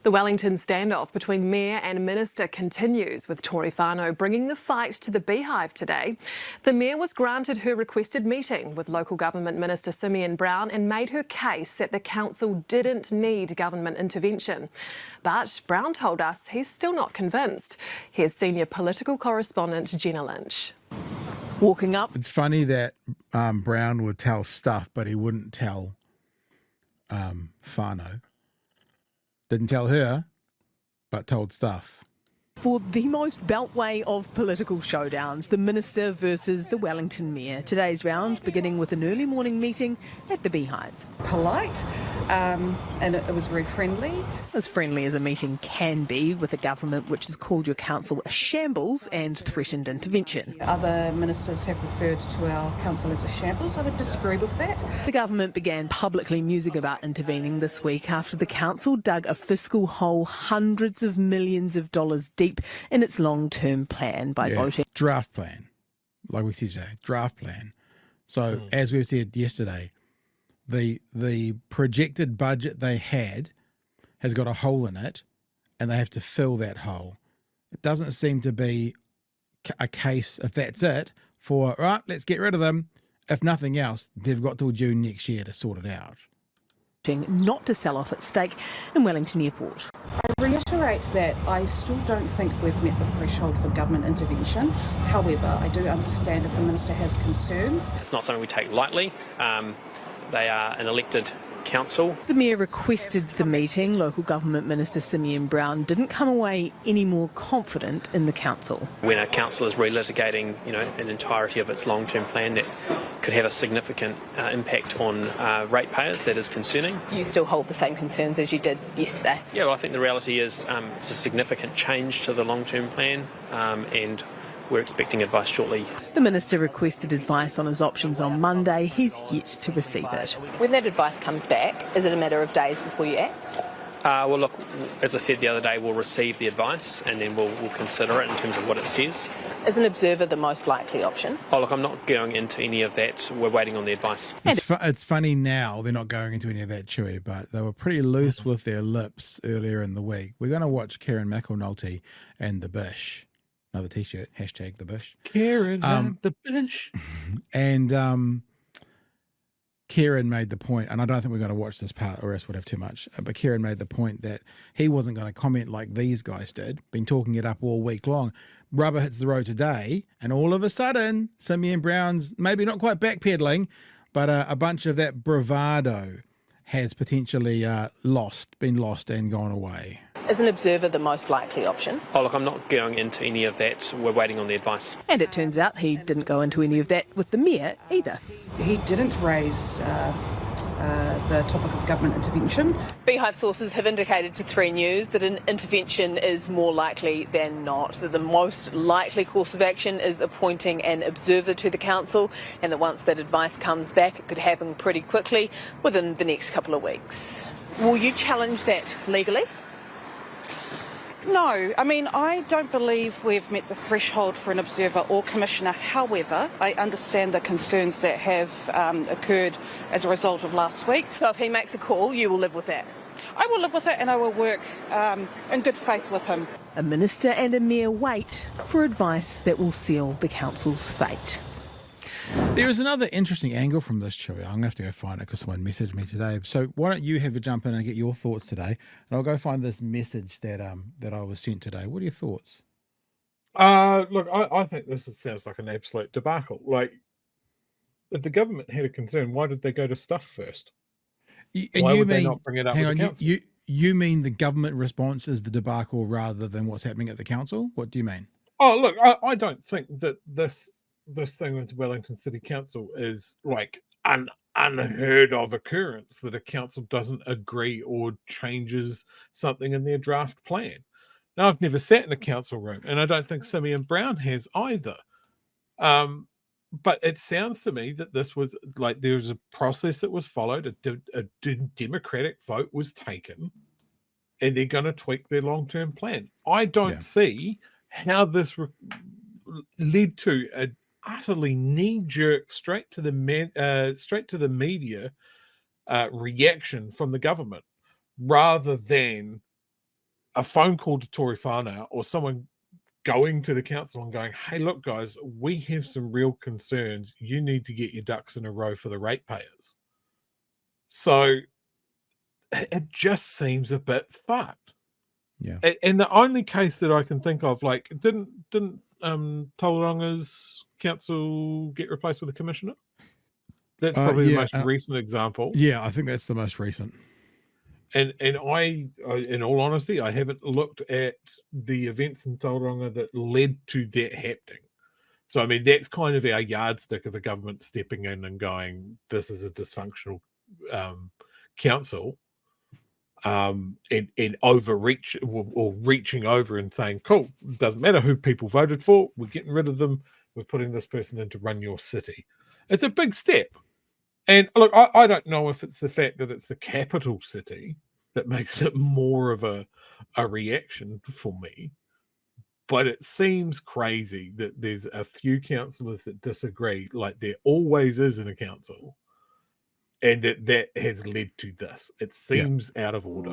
The Wellington standoff between Mayor and Minister continues, with Tory Whanau bringing the fight to the Beehive today. The Mayor was granted her requested meeting with Local Government Minister Simeon Brown and made her case that the council didn't need government intervention. But Brown told us he's still not convinced. Here's senior political correspondent Jenna Lynch. Walking up. It's funny that Brown would tell stuff, but he wouldn't tell Whanau. Didn't tell her, but told stuff. For the most beltway of political showdowns, the Minister versus the Wellington Mayor. Today's round beginning with an early morning meeting at the Beehive. Polite, and it was very friendly. As friendly as a meeting can be with a government which has called your council a shambles and threatened intervention. Other ministers have referred to our council as a shambles. I would disagree with that. The government began publicly musing about intervening this week after the council dug a fiscal hole hundreds of millions of dollars deep in its long-term plan by voting. Draft plan, like we said today, draft plan. So as we've said yesterday, the projected budget they had has got a hole in it and they have to fill that hole. It doesn't seem to be a case, if that's it, for, right, let's get rid of them. If nothing else, they've got till June next year to sort it out. Not to sell off its stake in Wellington Airport. I reiterate that I still don't think we've met the threshold for government intervention. However, I do understand if the Minister has concerns. It's not something we take lightly. They are an elected council. The Mayor requested the meeting. Local Government Minister Simeon Brown didn't come away any more confident in the council. When a council is relitigating, an entirety of its long-term plan that could have a significant impact on ratepayers, that is concerning. You still hold the same concerns as you did yesterday? Yeah, well, I think the reality is it's a significant change to the long-term plan, and we're expecting advice shortly. The Minister requested advice on his options on Monday. He's yet to receive it. When that advice comes back, is it a matter of days before you act? Well, look, as I said the other day, we'll receive the advice and then we'll consider it in terms of what it says. Is an observer the most likely option? Oh, look, I'm not going into any of that. We're waiting on the advice. It's funny now they're not going into any of that, Chewy, but they were pretty loose with their lips earlier in the week. We're going to watch Kieran McAnulty and the Bish. Another T-shirt, hashtag the Bish. Kieran and the Bish. And Kieran made the point, and I don't think we're going to watch this part or else we'd have too much, but Kieran made the point that he wasn't going to comment like these guys did, been talking it up all week long. Rubber hits the road today, and all of a sudden, Simeon Brown's maybe not quite backpedaling, but a bunch of that bravado has potentially been lost and gone away. Is an observer the most likely option? Oh, look, I'm not going into any of that. We're waiting on the advice. And it turns out he didn't go into any of that with the Mayor either. He didn't raise the topic of government intervention. Beehive sources have indicated to 3 News that an intervention is more likely than not, that the most likely course of action is appointing an observer to the council, and that once that advice comes back, it could happen pretty quickly within the next couple of weeks. Will you challenge that legally? No, I mean, I don't believe we've met the threshold for an observer or commissioner. However, I understand the concerns that have occurred as a result of last week. So if he makes a call, you will live with that? I will live with it and I will work in good faith with him. A minister and a mayor wait for advice that will seal the council's fate. There is another interesting angle from this, Chewy. I'm going to have to go find it because someone messaged me today. So why don't you have a jump in and get your thoughts today? And I'll go find this message that I was sent today. What are your thoughts? Look, I think this sounds like an absolute debacle. Like, if the government had a concern, why did they go to stuff first? Why would they not bring it up with the council? You mean the government response is the debacle rather than what's happening at the council? What do you mean? Oh, look, I don't think that this thing with Wellington City Council is like an unheard of occurrence, that a council doesn't agree or changes something in their draft plan. Now, I've never sat in a council room, and I don't think Simeon Brown has either. But it sounds to me that this was like there was a process that was followed, a democratic vote was taken, and they're going to tweak their long-term plan. I don't see how this led to a utterly knee-jerk, straight to the media reaction from the government, rather than a phone call to Tory Whanau or someone going to the council and going, hey, look, guys, we have some real concerns. You need to get your ducks in a row for the ratepayers. So it just seems a bit fucked. Yeah. And the only case that I can think of, like, didn't Tauranga's council get replaced with a commissioner? That's probably the most recent example. Yeah, I think that's the most recent. And I, in all honesty, I haven't looked at the events in Tauranga that led to that happening. So, I mean, that's kind of our yardstick of a government stepping in and going, this is a dysfunctional council, and overreach or reaching over and saying, cool, doesn't matter who people voted for, we're getting rid of them, we're putting this person in to run your city. It's a big step. And look, I don't know if it's the fact that it's the capital city that makes it more of a reaction for me, but it seems crazy that there's a few councillors that disagree, like there always is in a council, and that has led to this. It seems out of order.